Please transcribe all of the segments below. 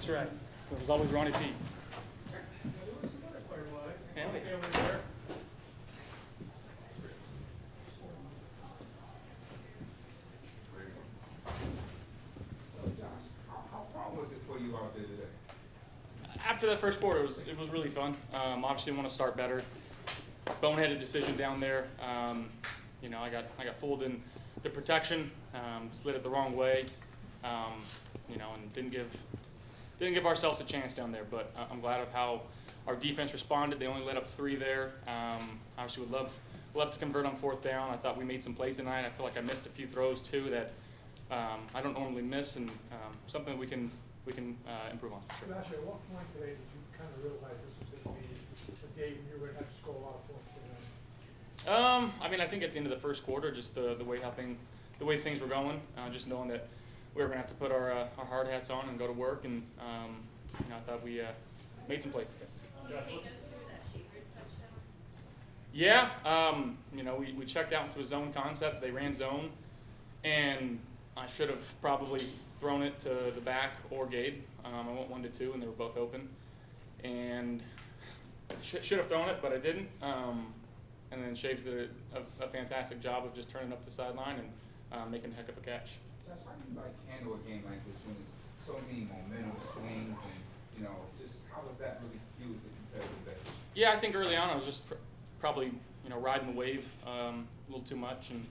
That's right. So it was always Ronnie P. How fun was it for you out there today? After that first quarter, it was really fun. Obviously, want to start better. Boneheaded decision down there. You know, I got fooled in the protection, slid it the wrong way. You know, and didn't give ourselves a chance down there. But I'm glad of how our defense responded. They only let up 3 there. Obviously, would love to convert on 4th down. I thought we made some plays tonight. I feel like I missed a few throws too that I don't normally miss, and something that we can improve on. Sure. Josh, at what point today did you kind of realize this was going to be a day when you were going to have to score a lot of points tonight? I mean, I think at the end of the first quarter, just the way things were going, just knowing that we were going to have to put our hard hats on and go to work, and you know, I thought we made some plays today. Yeah, you know, we checked out into a zone concept. They ran zone, and I should have probably thrown it to the back or Gabe. I went 1-2, and they were both open, and should have thrown it, but I didn't. And then Shaves did a fantastic job of just turning up the sideline and making a heck of a catch. Josh, how do you handle a game like this when it's so many momentum swings, and you know, just how does that really fuel the competitive edge? Yeah, I think early on I was just probably, you know, riding the wave a little too much, and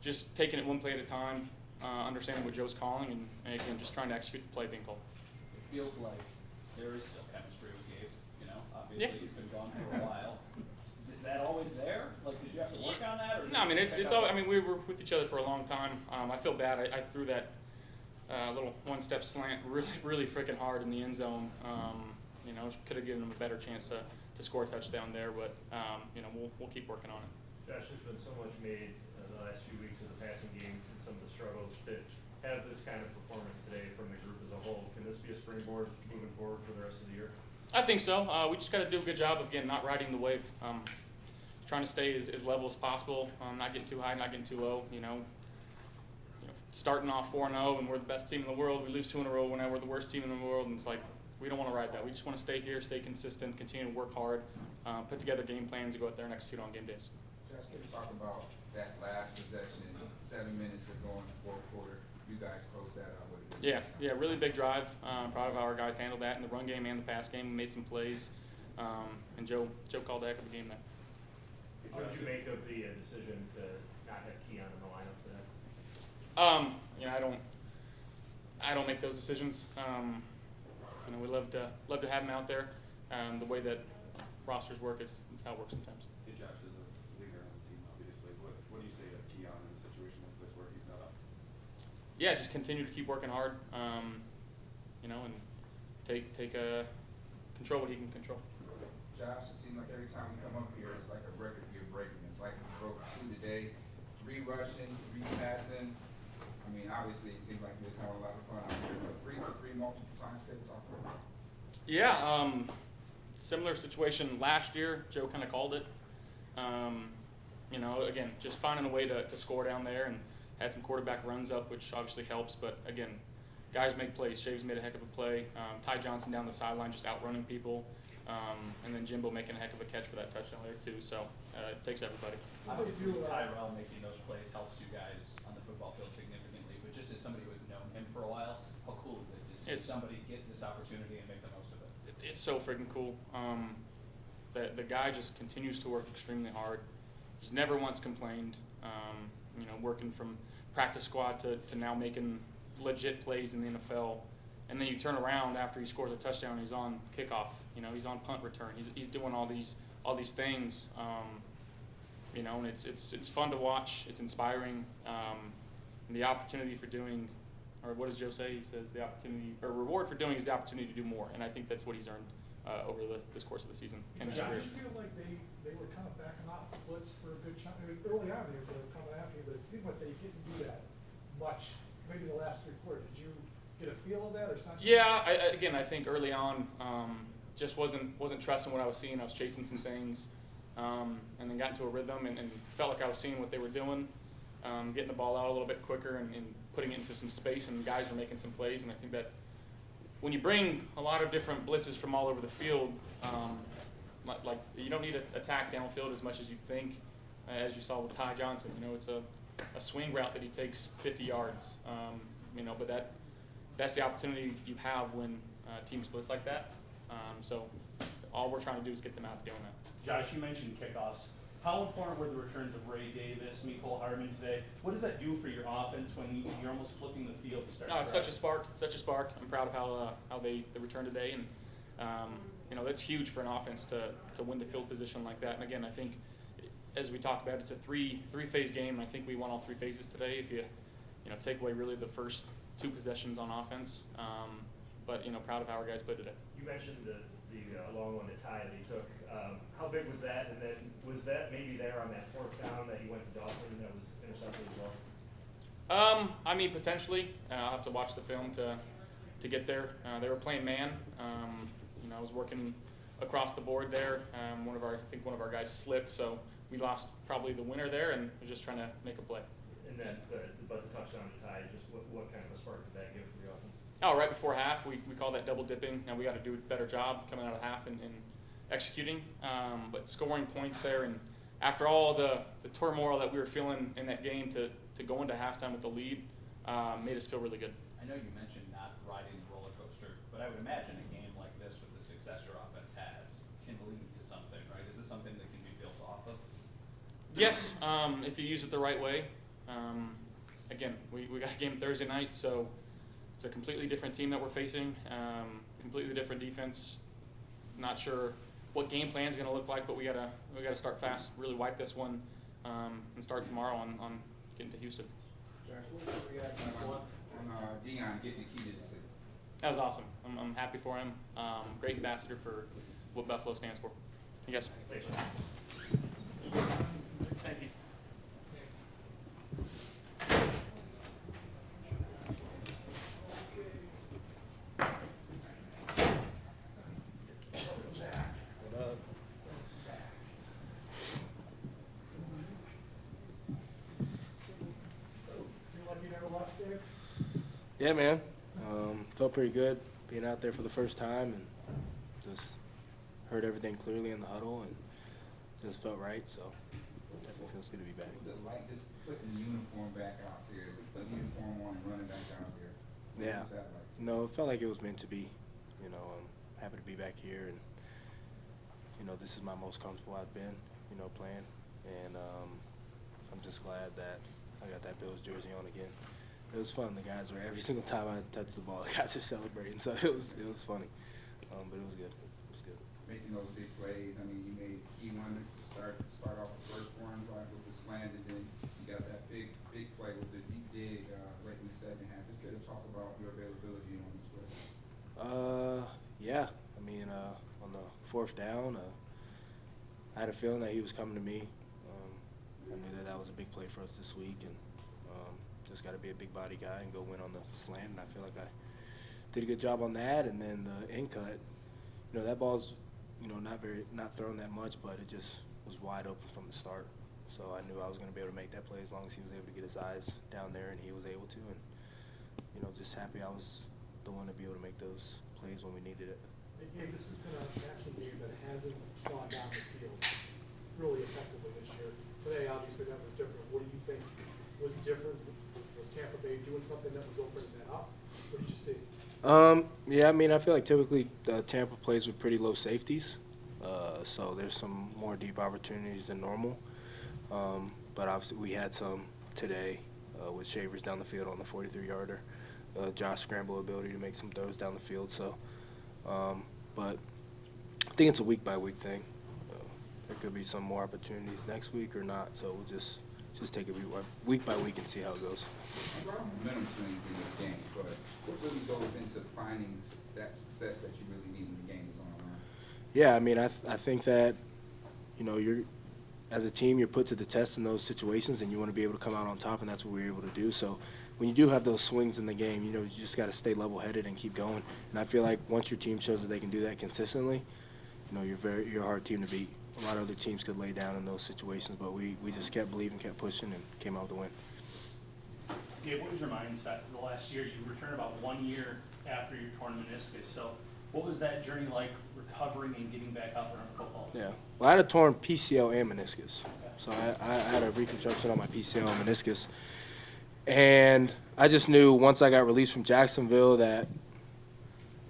just taking it one play at a time, understanding what Joe's calling, and again, just trying to execute the play being called. It feels like there is still chemistry with Gabe. You know, obviously he's been gone for a while. Is that always there? Like, did you have to work on that? Or no, I mean it's all. I mean, we were with each other for a long time. I feel bad. I threw that little one-step slant really freaking hard in the end zone. You know, could have given him a better chance to score a touchdown there, but you know, we'll keep working on it. Josh, there's been so much made in the last few weeks of the passing game and some of the struggles to have this kind of performance today from the group as a whole. Can this be a springboard moving forward for the rest of the year? I think so. We just got to do a good job of, again, not riding the wave. Trying to stay as level as possible, not getting too high, not getting too low. You know, starting off 4-0 and we're the best team in the world. We lose 2 in a row when we're the worst team in the world, and it's like we don't want to ride that. We just want to stay here, stay consistent, continue to work hard, put together game plans, and go out there and execute on game days. Josh, can you talk about that last possession, 7 minutes to go in the 4th quarter? You guys closed that out with a good Yeah, really big drive. Proud of how our guys handled that in the run game and the pass game. We made some plays, and Joe called a heck of a game there. What did you make of the decision to not have Keon in the lineup today? You know, I don't make those decisions. You know, we love to have him out there. The way that rosters work is how it works sometimes. Hey Josh, as a leader on the team, obviously, what do you say to Keon in a situation like this where he's not up? Yeah, just continue to keep working hard. You know, and take control what he can control. Josh, it seems like every time we come up here, it's like a record you're breaking. It's like you broke 2 today, 3 rushing, 3 passing. I mean, obviously, it seems like you're just having a lot of fun out here. But 3 for 3 multiple times tables off the line. Yeah, similar situation last year. Joe kind of called it. You know, again, just finding a way to score down there, and had some quarterback runs up, which obviously helps. But again, guys make plays. Shaves made a heck of a play. Ty Johnson down the sideline just outrunning people. And then Jimbo making a heck of a catch for that touchdown there too. So it takes everybody. Obviously, Tyrell making those plays helps you guys on the football field significantly. But just as somebody who has known him for a while, how cool is it to see somebody get this opportunity and make the most of it? It's so freaking cool. The guy just continues to work extremely hard. He's never once complained. You know, working from practice squad to now making legit plays in the NFL. And then you turn around after he scores a touchdown, he's on kickoff. You know, he's on punt return. He's doing all these things. You know, and it's fun to watch. It's inspiring. And the opportunity for doing, or what does Joe say? He says the opportunity, or reward for doing is the opportunity to do more. And I think that's what he's earned over this course of the season and his career. Did you feel like they were kind of backing off the blitz for a good chunk? I mean, early on they were coming after you, but it seemed like they didn't do that much. Maybe the last 3 quarters. Did you get a feel of that or something? Yeah, I think early on, just wasn't trusting what I was seeing. I was chasing some things, and then got into a rhythm and felt like I was seeing what they were doing, getting the ball out a little bit quicker and putting it into some space, and guys were making some plays, and I think that when you bring a lot of different blitzes from all over the field, like you don't need to attack downfield as much as you think, as you saw with Ty Johnson. You know, it's a swing route that he takes 50 yards. You know, but that's the opportunity you have when teams blitz like that. So all we're trying to do is get them out doing that. Josh, you mentioned kickoffs. How important were the returns of Ray Davis, Mecole Hardman today? What does that do for your offense when you're almost flipping the field to start? No, it's such a spark. I'm proud of how they returned today, and you know, that's huge for an offense to win the field position like that. And again, I think as we talked about, it's a three-phase game, and I think we won all 3 phases today. If you take away really the first 2 possessions on offense, but you know, proud of how our guys played today. You mentioned the long one, the tie that he took. How big was that? And then was that maybe there on that 4th down that he went to Dawson that was intercepted as well? I mean, potentially. I'll have to watch the film to get there. They were playing man. You know, I was working across the board there. I think one of our guys slipped, so we lost probably the winner there, and was just trying to make a play. And then, but the touchdown to tie, just what kind of a spark did that give for the offense? Oh, right before half, we call that double dipping. Now we got to do a better job coming out of half and executing, but scoring points there, and after all the turmoil that we were feeling in that game, to go into halftime with the lead made us feel really good. I know you mentioned not riding the roller coaster, but I would imagine a game like this with the success your offense has can lead to something, right? Is this something that can be built off of? Yes, if you use it the right way. Again, we got a game Thursday night, so it's a completely different team that we're facing, completely different defense. Not sure what game plan is going to look like, but we gotta start fast, really wipe this one, and start tomorrow on getting to Houston. Josh, what was your reaction on Deion getting the key to the city? That was awesome. I'm happy for him. Great ambassador for what Buffalo stands for. Yes. Thanks. Thank you. Yeah, man. Felt pretty good being out there for the first time, and just heard everything clearly in the huddle, and just felt right. So definitely feels good to be back. The like just putting the uniform back out there, just putting the uniform on and running back out there. Yeah. What was that like? No, it felt like it was meant to be. You know, I'm happy to be back here, and you know, this is my most comfortable I've been, you know, playing, and I'm just glad that I got that Bills jersey on again. It was fun. The guys were, every single time I touched the ball, the guys were celebrating, so it was funny, but it was good. It was good. Making those big plays. I mean, you made a key one to start off the first one, right, with the slant, and then you got that big play with the deep dig right in the second half. Just get to talk about your availability on this play. Yeah. I mean, on the 4th down, I had a feeling that he was coming to me. I knew that was a big play for us this week, and just got to be a big body guy and go win on the slant. And I feel like I did a good job on that. And then the in cut, you know, that ball's, you know, not thrown that much, but it just was wide open from the start. So I knew I was going to be able to make that play as long as he was able to get his eyes down there, and he was able to. And you know, just happy I was the one to be able to make those plays when we needed it. Again, this has been a passing game that hasn't gone down the field really effectively this year. Today, obviously, that was different. What do you think was different? Was Tampa Bay doing something that was opening that up? What did you see? Yeah, I mean, I feel like typically Tampa plays with pretty low safeties, so there's some more deep opportunities than normal. But obviously we had some today with Shavers down the field on the 43-yarder. Josh scramble ability to make some throws down the field. So, but I think it's a week-by-week thing. There could be some more opportunities next week or not. So we'll just take it week by week and see how it goes. A lot of momentum swings in this game, but what really goes into finding that success that you really need when the game is on the line? Yeah, I mean, I think that, you know, as a team, you're put to the test in those situations, and you want to be able to come out on top, and that's what we were able to do. So when you do have those swings in the game, you know, you just got to stay level-headed and keep going. And I feel like once your team shows that they can do that consistently, you know, you're a hard team to beat. A lot of other teams could lay down in those situations, but we just kept believing, kept pushing, and came out with the win. Gabe, what was your mindset the last year? You returned about 1 year after your torn meniscus. So what was that journey like recovering and getting back out there on the football field? Yeah. Well, I had a torn PCL and meniscus. So I had a reconstruction on my PCL and meniscus. And I just knew once I got released from Jacksonville that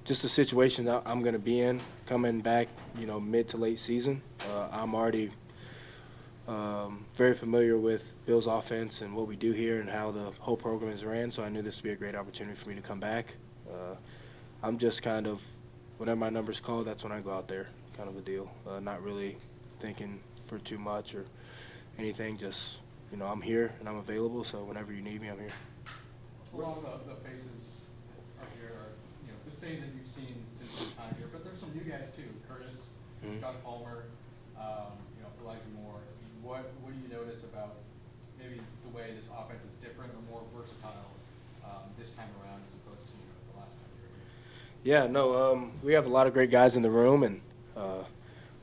just the situation that I'm going to be in coming back, mid to late season. I'm already very familiar with Bill's offense and what we do here and how the whole program is ran, so I knew this would be a great opportunity for me to come back. I'm just kind of, whenever my number's called, that's when I go out there, kind of a deal. Not really thinking for too much or anything, just, I'm here and I'm available, so whenever you need me, I'm here. A lot of the faces up here are, the same that you've seen since your time here, but there's some new guys too. Curtis, Josh Palmer, Elijah Moore. What do you notice about maybe the way this offense is different or more versatile this time around as opposed to the last time you were here? Yeah, no, we have a lot of great guys in the room, and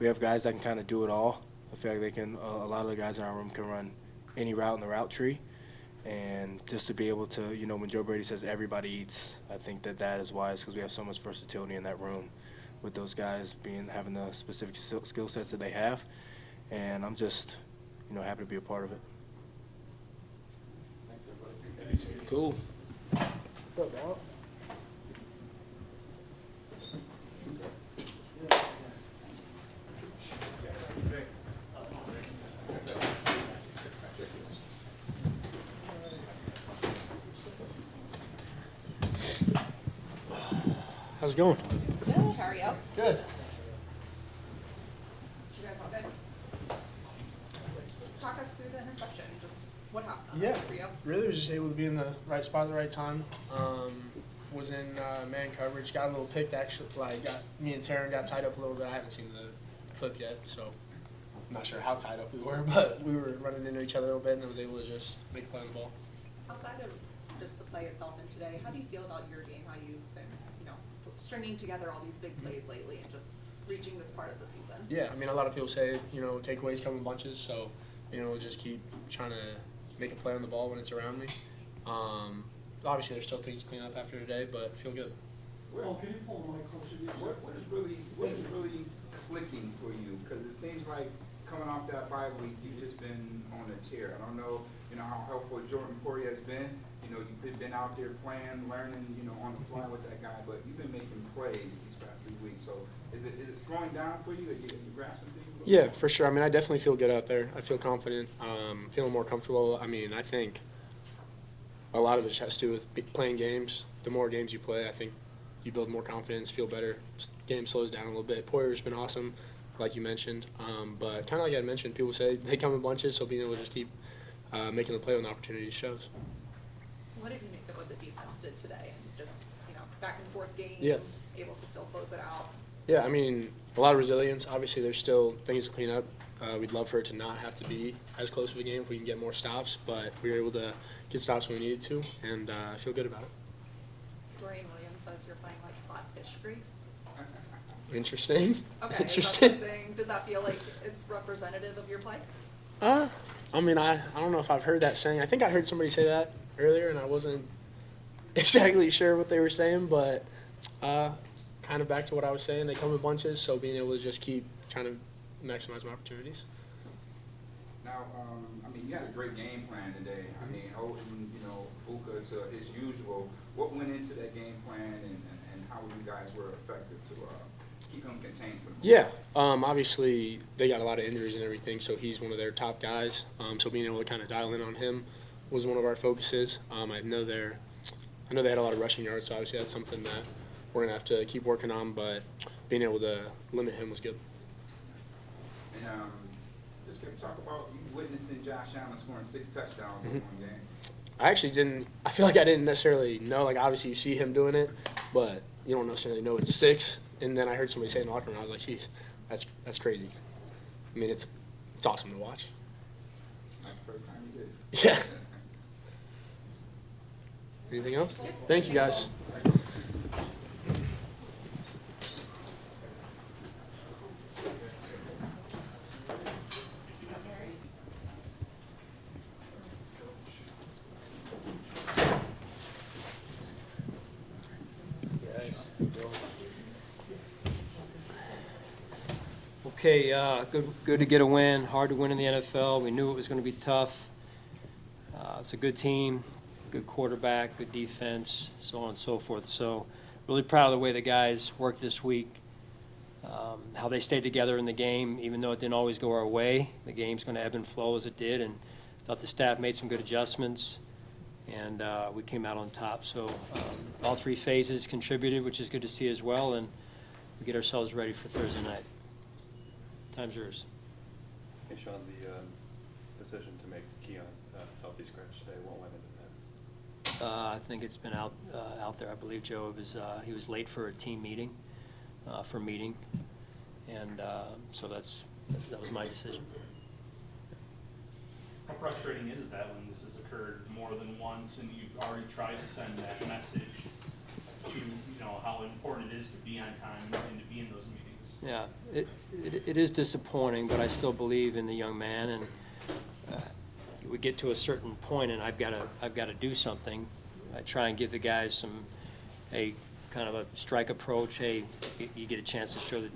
we have guys that can kind of do it all. I feel like they can. A lot of the guys in our room can run any route in the route tree, and just to be able to, when Joe Brady says everybody eats, I think that is wise because we have so much versatility in that room with those guys having the specific skill sets that they have, and I'm just, happy to be a part of it. Thanks, everybody. Cool. How's it going? Good. How are you? Good. You guys all good? Talk us through the interception. Just what happened Yeah, for you? really was just able to be in the right spot at the right time. Was in man coverage. Got a little picked actually. Me and Taryn got tied up a little bit. I haven't seen the clip yet, so I'm not sure how tied up we were, but we were running into each other a little bit, and I was able to just make a play on the ball. Outside of just the play itself and today, how do you feel about your game? How you've been, stringing together all these big plays lately and just reaching this part of the season? Yeah, I mean, a lot of people say, takeaways come in bunches, so, we'll just keep trying to make a play on the ball when it's around me. Obviously, there's still things to clean up after today, but feel good. Well, can you pull the mic closer to you? What is really clicking for you? Because it seems like coming off that bye week, you've just been on a tear. I don't know, how helpful Jordan Poirier has been. You've been out there playing, learning, on the fly with that guy, but you've been making plays these past 3 weeks. So is it slowing down for you? Are you grasping things a little Yeah, for sure. I mean, I definitely feel good out there. I feel confident, feeling more comfortable. I mean, I think a lot of it has to do with playing games. The more games you play, I think you build more confidence, feel better. Game slows down a little bit. Poirier's been awesome, like you mentioned. But kind of like I mentioned, people say they come in bunches, so being able to just keep making the play when the opportunity shows. What did you make of what the defense did today? And just, back and forth game, Yeah. able to still close it out? Yeah, I mean, a lot of resilience. Obviously, there's still things to clean up. We'd love for it to not have to be as close of a game if we can get more stops, but we were able to get stops when we needed to, and I feel good about it. Dorian Williams says you're playing like hot fish grease. Interesting. Okay, Interesting. Is that something, does that feel like it's representative of your play? I mean, I don't know if I've heard that saying. I think I heard somebody say that earlier, and I wasn't exactly sure what they were saying, but kind of back to what I was saying. They come in bunches, so being able to just keep trying to maximize my opportunities. Now, you had a great game plan today. I mean, holding, Buka to his usual. What went into that game plan, and how you guys were effective to keep him contained for the Yeah, obviously they got a lot of injuries and everything, so he's one of their top guys. So being able to kind of dial in on him was one of our focuses. I know they had a lot of rushing yards, so obviously that's something that we're gonna have to keep working on. But being able to limit him was good. And just can talk about you witnessing Josh Allen scoring 6 touchdowns in one game. I actually didn't. I feel like I didn't necessarily know. Like obviously you see him doing it, but you don't necessarily know it's 6. And then I heard somebody say in the locker room, I was like, "Geez, that's crazy." I mean, it's awesome to watch. Not the first time you did. Yeah. Anything else? Thank you, guys. Okay, good to get a win. Hard to win in the NFL. We knew it was going to be tough. It's a good team, good quarterback, good defense, so on and so forth. So really proud of the way the guys worked this week, how they stayed together in the game, even though it didn't always go our way. The game's going to ebb and flow as it did, and thought the staff made some good adjustments, and we came out on top. So all three phases contributed, which is good to see as well, and we get ourselves ready for Thursday night. Time's yours. Hey, Sean, the decision to make Keon healthy scratch today, what went into that? I think it's been out there. I believe Joe he was late for a team meeting, and so that was my decision. How frustrating is that when this has occurred more than once and you've already tried to send that message to how important it is to be on time and to be in those meetings? Yeah, it is disappointing, but I still believe in the young man, and we get to a certain point, and I've got to do something. I try and give the guys a kind of a strike approach. Hey, you get a chance to show that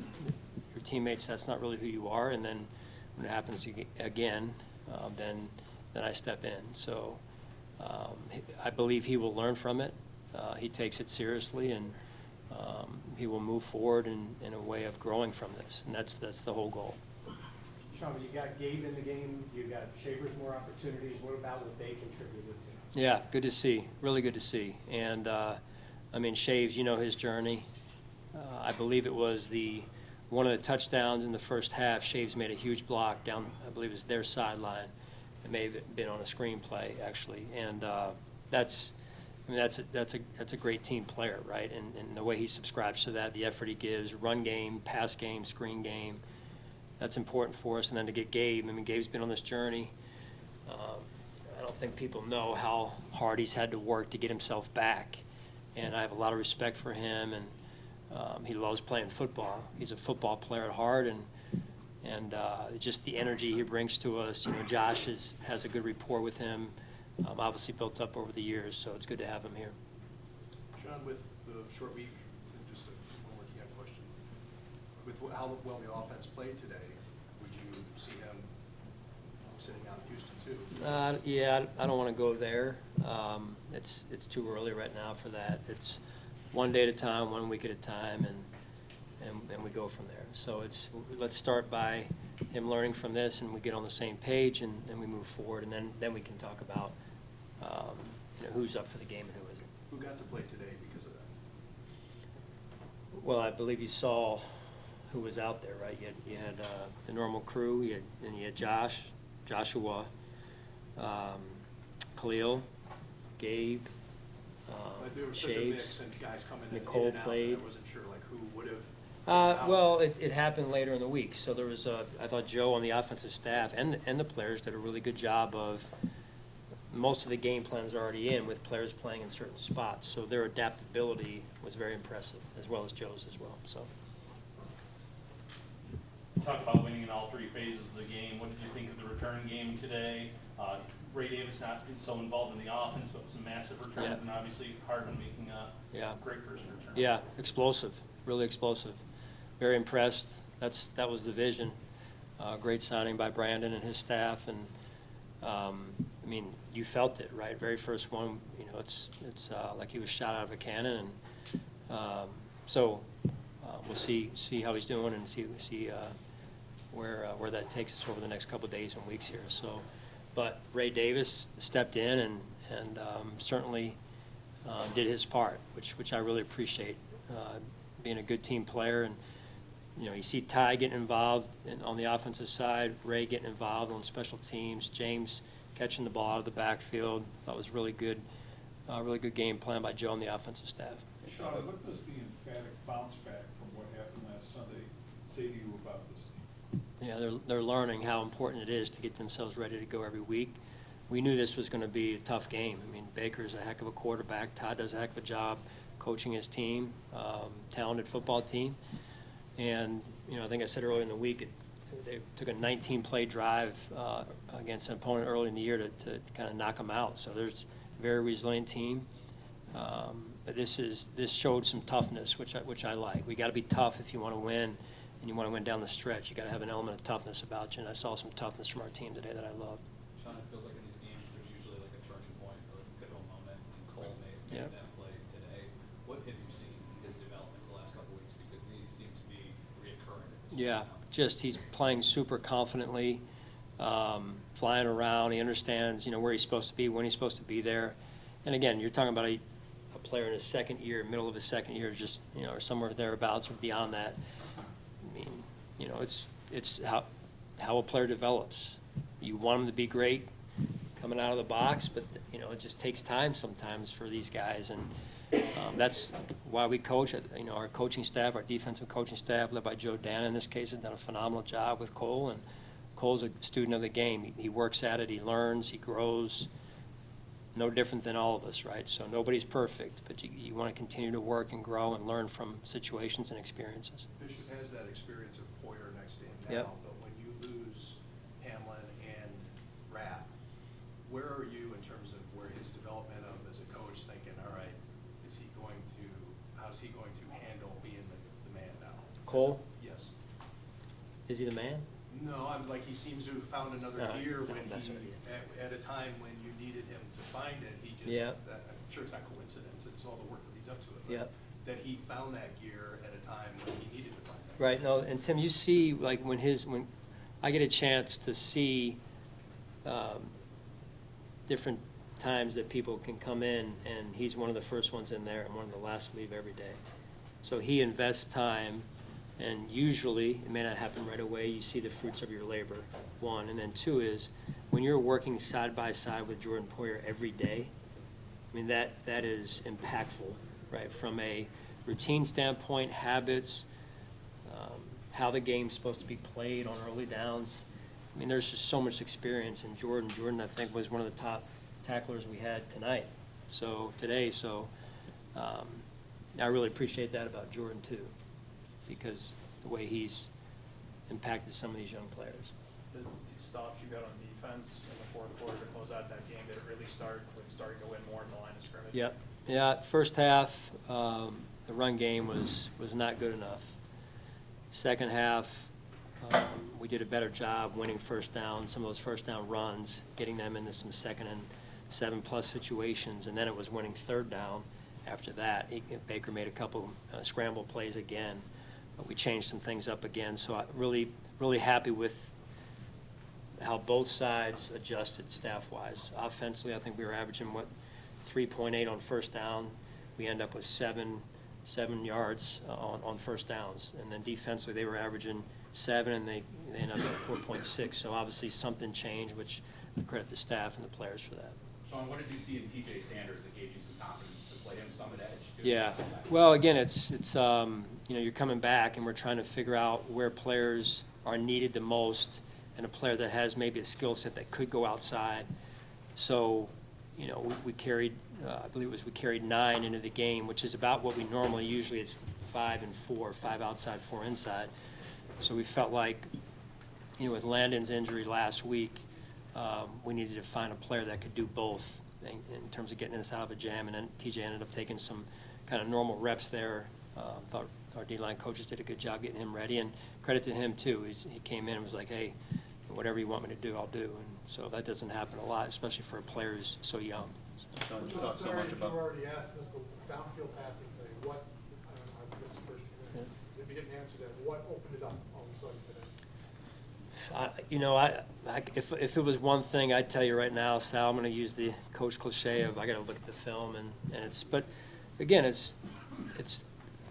your teammates that's not really who you are, and then when it happens again, then I step in. So I believe he will learn from it. He takes it seriously, and he will move forward in a way of growing from this, and that's the whole goal. Sean, you got Gabe in the game, you got Shavers more opportunities. What about what they contributed to? Yeah, good to see. Really good to see. And I mean, Shaves, his journey. I believe it was one of the touchdowns in the first half. Shaves made a huge block down, I believe it was their sideline. It may have been on a screenplay actually, and that's a great team player, right? And the way he subscribes to that, the effort he gives, run game, pass game, screen game, that's important for us. And then to get Gabe, I mean, Gabe's been on this journey. I don't think people know how hard he's had to work to get himself back. And I have a lot of respect for him, and he loves playing football. He's a football player at heart, and just the energy he brings to us. Josh has a good rapport with him. Obviously built up over the years, so it's good to have him here. Sean, with the short week, just one more TM question. With how well the offense played today, would you see him sitting out in Houston too? Yeah, I don't want to go there. It's too early right now for that. It's one day at a time, 1 week at a time, and we go from there. So let's start by him learning from this, and we get on the same page, and we move forward, and then we can talk about who's up for the game and who isn't. Who got to play today because of that? Well, I believe you saw who was out there, right? You had the normal crew, you had Joshua, Khalil, Gabe, There was such a Shaves, mix and guys coming in Nicole and out, played. I wasn't sure who would have. Well, it happened later in the week. So there was I thought Joe on the offensive staff and the players did a really good job of, most of the game plans are already in with players playing in certain spots. So their adaptability was very impressive, as well as Joe's as well. So. Talk about winning in all three phases of the game. What did you think of the return game today? Ray Davis not so involved in the offense, but some massive returns, Yeah. and obviously Hardman making a great first return. Yeah, explosive, really explosive. Very impressed. That was the vision. Great signing by Brandon and his staff, and I mean, you felt it, right? Very first one, it's like he was shot out of a cannon, and so we'll see how he's doing and see where that takes us over the next couple of days and weeks here. So, but Ray Davis stepped in and certainly did his part, which I really appreciate. Being a good team player, and you see Ty getting involved on the offensive side, Ray getting involved on special teams, James catching the ball out of the backfield. That was really good game plan by Joe and the offensive staff. Sean, what does the emphatic bounce back from what happened last Sunday say to you about this team? Yeah, they're learning how important it is to get themselves ready to go every week. We knew this was going to be a tough game. I mean, Baker's a heck of a quarterback. Todd does a heck of a job coaching his team, talented football team. And, I think I said earlier in the week, they took a 19-play drive against an opponent early in the year to kind of knock them out. So there's a very resilient team. But this showed some toughness, which I like. We got to be tough if you want to win and you want to win down the stretch, you got to have an element of toughness about you. And I saw some toughness from our team today that I loved. Sean, it feels like in these games, there's usually like a turning point or a pivotal moment, and Cole made Yep. that play today. What have you seen in his development the last couple of weeks? Because these seem to be reoccurring at this Yeah, point now. just he's playing super confidently, flying around. He understands, where he's supposed to be, when he's supposed to be there. And again, you're talking about a player in his second year, middle of his second year, just, or somewhere thereabouts or beyond that. I mean, it's how a player develops. You want him to be great coming out of the box, but, it just takes time sometimes for these guys. And that's why we coach. Our coaching staff, our defensive coaching staff, led by Joe Dana in this case, has done a phenomenal job with Cole. And Cole's a student of the game. He works at it. He learns. He grows. No different than all of us, right? So nobody's perfect, but you want to continue to work and grow and learn from situations and experiences. Bishop has that experience of Poyer next to him now, Yep. but when you lose Hamlin and Rapp, where are you in terms of where his development of as a coach thinking, all right, how's he going to handle being the man now? Cole? Yes. Is he the man? No, I'm like, he seems to have found another No, gear no, when that's he, what he is. at a time when you needed him to find it, he just, Yeah. I'm sure it's not coincidence, it's all the work that leads up to it. but Yep. That he found that gear at a time when he needed to find that. Right. No, and Tim, you see, like when I get a chance to see different times that people can come in, and he's one of the first ones in there and one of the last to leave every day. So he invests time, and usually, it may not happen right away, you see the fruits of your labor, one. And then two is, when you're working side by side with Jordan Poyer every day, I mean, that is impactful, right? From a routine standpoint, habits, how the game's supposed to be played on early downs. I mean, there's just so much experience in Jordan. Jordan, I think, was one of the top tacklers we had today. So I really appreciate that about Jordan too, because the way he's impacted some of these young players. The stops you got on defense in the fourth quarter to close out that game, did it really start with starting to win more in the line of scrimmage? Yep. Yeah, first half, the run game was not good enough. Second half, we did a better job winning first down, some of those first down runs, getting them into some 2nd and 7+ situations, and then it was winning third down after that. Baker made a couple scramble plays again, but we changed some things up again. So I'm really happy with how both sides adjusted staff-wise. Offensively, I think we were averaging, 3.8 on first down. We end up with 7 yards on first downs. And then defensively, they were averaging 7, and they ended up at 4.6. So obviously something changed, which I credit the staff and the players for that. Sean, what did you see in T.J. Sanders that gave you some confidence to play him some of that edge too? Yeah. Well, again, it's you're coming back, and we're trying to figure out where players are needed the most, and a player that has maybe a skill set that could go outside. So, we carried, I believe we carried 9 into the game, which is about what we normally, usually it's 5 and 4, 5 outside, 4 inside. So we felt like, with Landon's injury last week, we needed to find a player that could do both in terms of getting us out of a jam. And then TJ ended up taking some kind of normal reps there. Thought our D-line coaches did a good job getting him ready, and credit to him too. He came in and was like, hey, whatever you want me to do, I'll do. And so that doesn't happen a lot, especially for a player who's so young. Sean, you Well, talked so sorry much if about. you already asked this, but downfield passing thing, what, I missed the first few minutes. If you didn't answer that, what opened it up all of a sudden today? If it was one thing, I'd tell you right now, Sal, I'm going to use the coach cliche of I got to look at the film, and but again, it's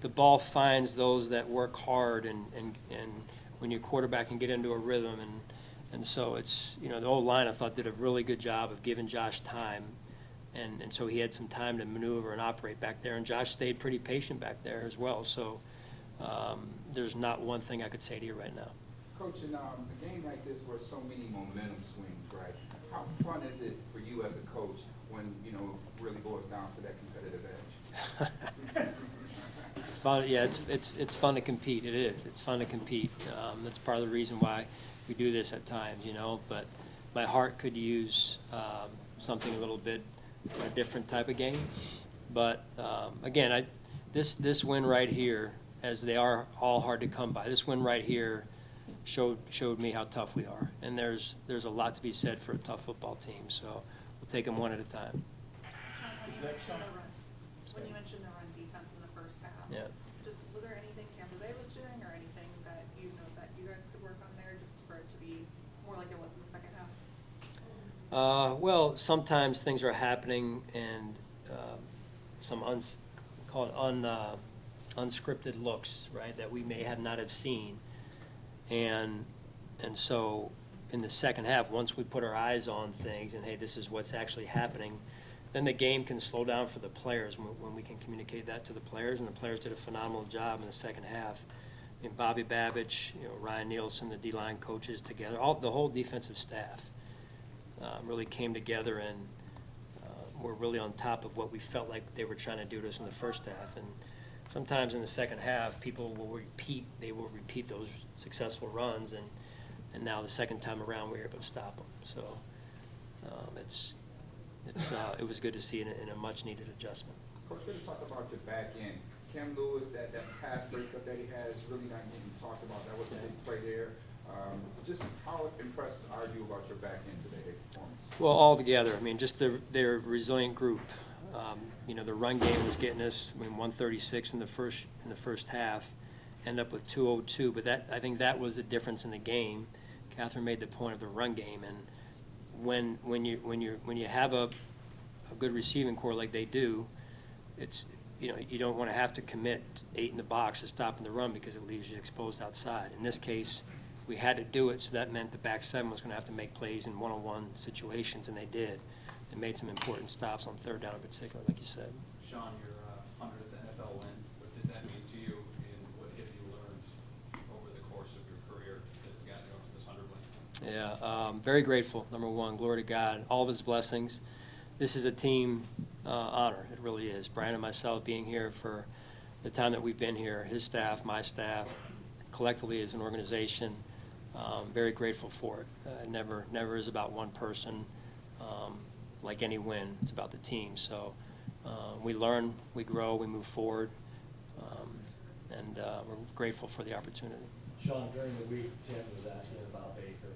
the ball finds those that work hard, and when you quarterback and get into a rhythm, and so it's, the old line I thought did a really good job of giving Josh time, and so he had some time to maneuver and operate back there, and Josh stayed pretty patient back there as well. So there's not one thing I could say to you right now. Coach, in a game like this where so many momentum swings, right, how fun is it for you as a coach when, really boils down to that competitive edge? Fun, yeah, it's fun to compete. It is. It's fun to compete. That's part of the reason why we do this at times, But my heart could use something a little bit, a different type of game. But again, this win right here as they are all hard to come by. This win right here showed me how tough we are, and there's a lot to be said for a tough football team. So we'll take them one at a time. When you mentioned the run defense in the first half, Yeah. was there anything Tampa Bay was doing, or anything that that you guys could work on there, just for it to be more like it was in the second half? Well, sometimes things are happening, and some unscripted looks, right, that we may have not have seen, and so in the second half, once we put our eyes on things, and hey, this is what's actually happening, then the game can slow down for the players when we can communicate that to the players, and the players did a phenomenal job in the second half. I mean, Bobby Babbage, Ryan Nielsen, the D-line coaches together, the whole defensive staff really came together and were really on top of what we felt like they were trying to do to us in the first half. And sometimes in the second half, people will repeat those successful runs, and now the second time around we're able to stop them. So it was good to see in a much-needed adjustment. Coach, let's talk about the back end. Cam Lewis, that pass breakup that he has, really not getting talked about. That was a big play there. Just how impressed are you about your back end today, their performance? Well, all together. I mean, just their resilient group. The run game was getting us. 136 in the first half, end up with 202. But I think that was the difference in the game. Catherine made the point of the run game, and when you have a good receiving core like they do, it's you don't want to have to commit 8 in the box to stopping the run because it leaves you exposed outside. In this case, we had to do it, so that meant the back 7 was going to have to make plays in one-on-one situations, and they did. They made some important stops on third down in particular, like you said. Sean, your 100th NFL win, what does that mean to you, and what have you learned over the course of your career that's gotten you up to this 100 win? Yeah, very grateful, number one. Glory to God, all of his blessings. This is a team honor, it really is. Brian and myself being here for the time that we've been here, his staff, my staff, collectively as an organization, very grateful for it. It never is about one person. Like any win, it's about the team. So we learn, we grow, we move forward, and we're grateful for the opportunity. Sean, during the week, Tim was asking about Baker,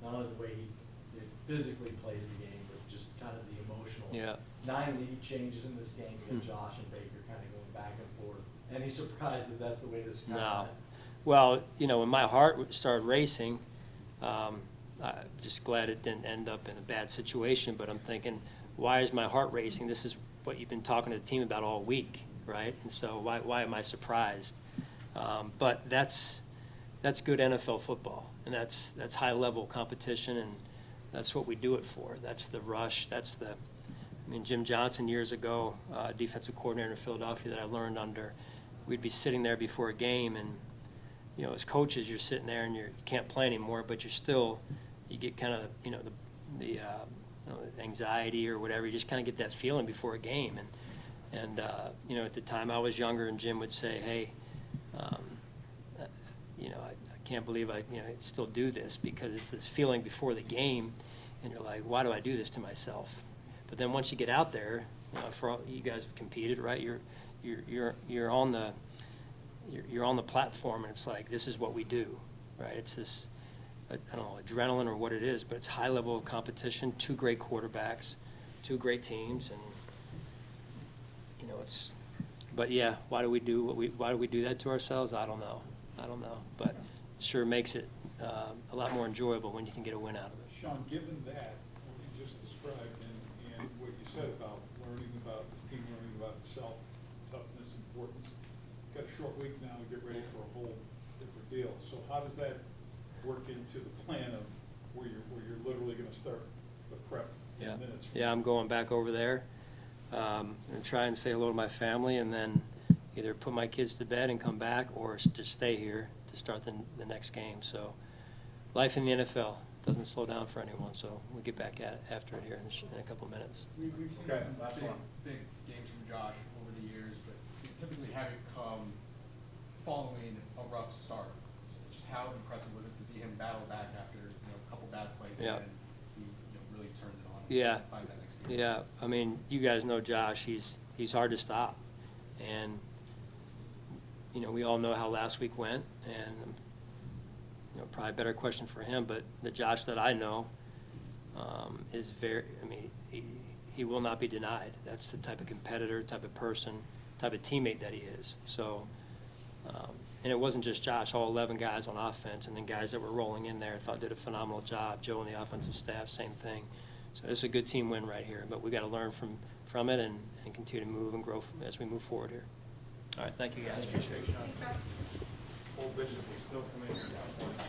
not only the way he physically plays the game, but just kind of the emotional. Yeah. 9 lead changes in this game. You got Josh and Baker kind of going back and forth. Any surprise that that's the way this kind No. of Well, when my heart started racing, I'm just glad it didn't end up in a bad situation, but I'm thinking, why is my heart racing? This is what you've been talking to the team about all week, right? And so why am I surprised? But that's good NFL football, and that's high-level competition, and that's what we do it for. That's the rush. Jim Johnson years ago, defensive coordinator in Philadelphia that I learned under, we'd be sitting there before a game, and as coaches, you're sitting there and you can't play anymore, but you get kind of, the anxiety or whatever. You just kind of get that feeling before a game. And at the time I was younger, and Jim would say, hey, I can't believe I still do this, because it's this feeling before the game, and you're like, why do I do this to myself? But then once you get out there, for all you guys have competed, right? You're on the platform, and it's like, this is what we do, right? It's this, I don't know, adrenaline or what it is, but it's high level of competition, 2 great quarterbacks, 2 great teams, and but yeah, why do we do that to ourselves? I don't know, but it sure makes it a lot more enjoyable when you can get a win out of it. Sean, given that, what you just described, and what you said about learning about this team, learning about itself, toughness, importance, got a short week now to get ready for a whole different deal. So how does that work into the plan of where you're literally going to start the prep in minutes? Yeah, I'm going back over there and try and say hello to my family, and then either put my kids to bed and come back, or just stay here to start the next game. So life in the NFL doesn't slow down for anyone, so we'll get back at it after it here in a couple of minutes. We've seen some big games from Josh over the years, but we typically haven't come following a rough start. So just how impressive was it to see him battle back after a couple bad plays, and then he really turns it on? Yeah, Find that next game. yeah. You guys know Josh. He's hard to stop, and you know, we all know how last week went, and, you know, probably a better question for him, but the Josh that I know is very, I mean, he will not be denied. That's the type of competitor, type of person, type of teammate that he is. So, and it wasn't just Josh, all 11 guys on offense, and then guys that were rolling in there thought did a phenomenal job. Joe and the offensive staff, same thing. So it's a good team win right here, but we got to learn from it and continue to move and grow as we move forward here. All right, thank you guys, appreciate it. Old Bishop will still come in here at some point.